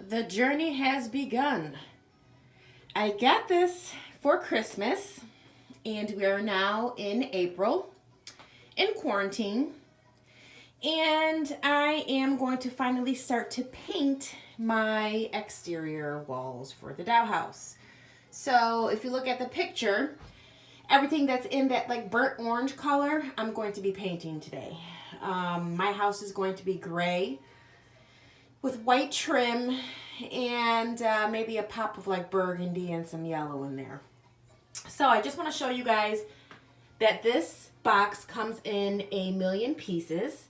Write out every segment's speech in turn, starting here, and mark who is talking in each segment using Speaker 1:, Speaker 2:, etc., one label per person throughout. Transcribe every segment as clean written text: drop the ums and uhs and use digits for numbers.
Speaker 1: The journey has begun. I got this for Christmas, and we are now in April, in quarantine, and I am going to finally start to paint my exterior walls for the Dollhouse. So if you look at the picture, everything that's in that like burnt orange color, I'm going to be painting today. My house is going to be gray with white trim and maybe a pop of like burgundy and some yellow in there. So I just want to show you guys that this box comes in 1,000,000 pieces.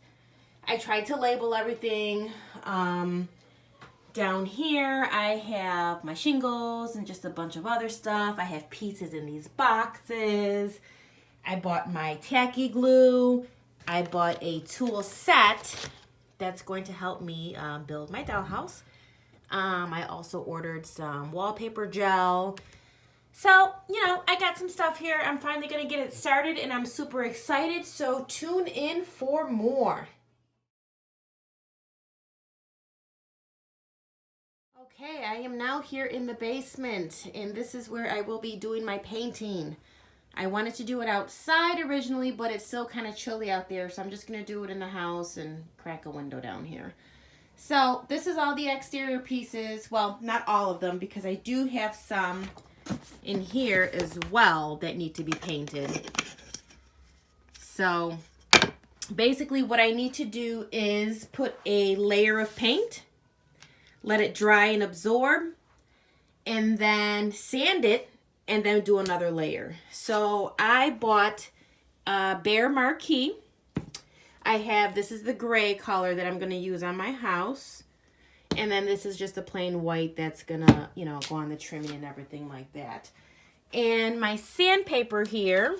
Speaker 1: I tried to label everything. Down here I have my shingles and just a bunch of other stuff. I have pieces in these boxes. I bought my tacky glue. I bought a tool set that's going to help me build my dollhouse. I also ordered some wallpaper gel. So, you know, I got some stuff here. I'm finally going to get it started and I'm super excited. So tune in for more. Okay, I am now here in the basement and this is where I will be doing my painting. I wanted to do it outside originally, but it's still kind of chilly out there, so I'm just going to do it in the house and crack a window down here. So this is all the exterior pieces. Well, not all of them, because I do have some in here as well that need to be painted. So basically what I need to do is put a layer of paint, let it dry and absorb, and then sand it, and then do another layer. So I bought a Bear Marquee. This is the gray color that I'm gonna use on my house. And then this is just a plain white that's gonna, you know, go on the trimming and everything like that. And my sandpaper here,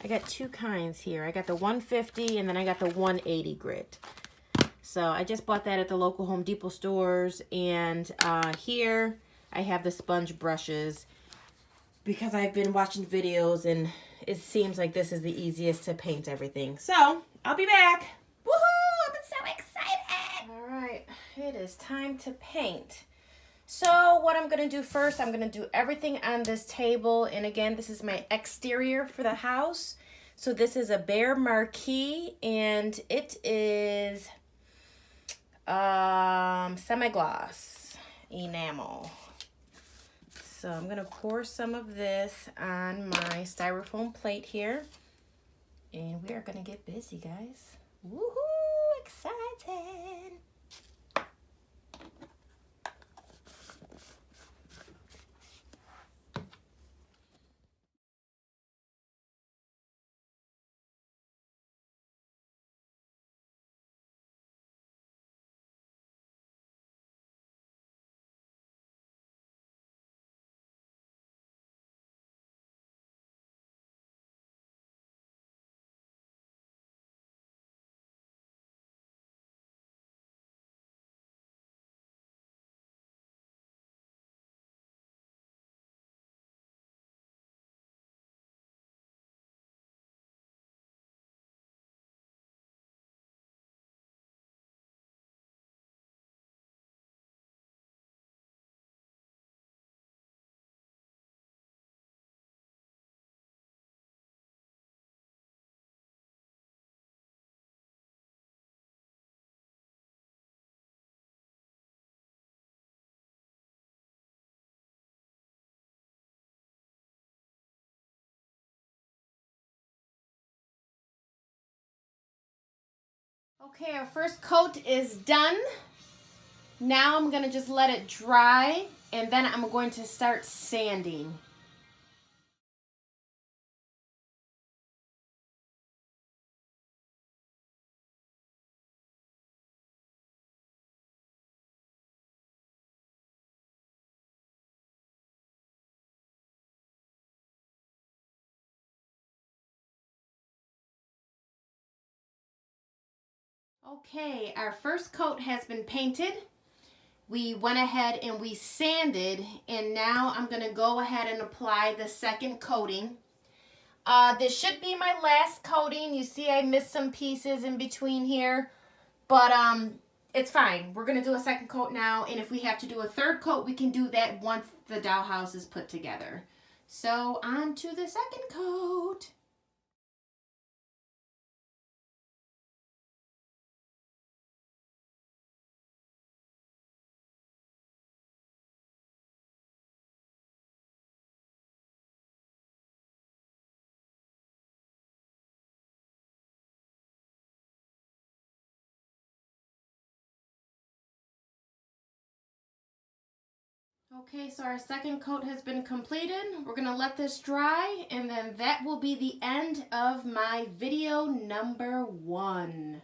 Speaker 1: I got two kinds here. I got the 150 and then I got the 180 grit. So I just bought that at the local Home Depot stores. And here I have the sponge brushes because I've been watching videos and it seems like this is the easiest to paint everything. So I'll be back. Woohoo! I'm so excited. All right, it is time to paint. So what I'm going to do first, I'm going to do everything on this table. And again, this is my exterior for the house. So this is a Bear Marquee and it is semi-gloss enamel. So I'm going to pour some of this on my styrofoam plate here. And we are going to get busy, guys. Woohoo! Excited! Okay, our first coat is done. Now I'm going to just let it dry and then I'm going to start sanding. Okay, our first coat has been painted. We went ahead and we sanded, and now I'm going to go ahead and apply the second coating. This should be my last coating. You see I missed some pieces in between here, but it's fine. We're going to do a second coat now, and if we have to do a third coat, we can do that once the dollhouse is put together. So on to the second coat. Okay, so our second coat has been completed. We're gonna let this dry, and then that will be the end of my video number 1.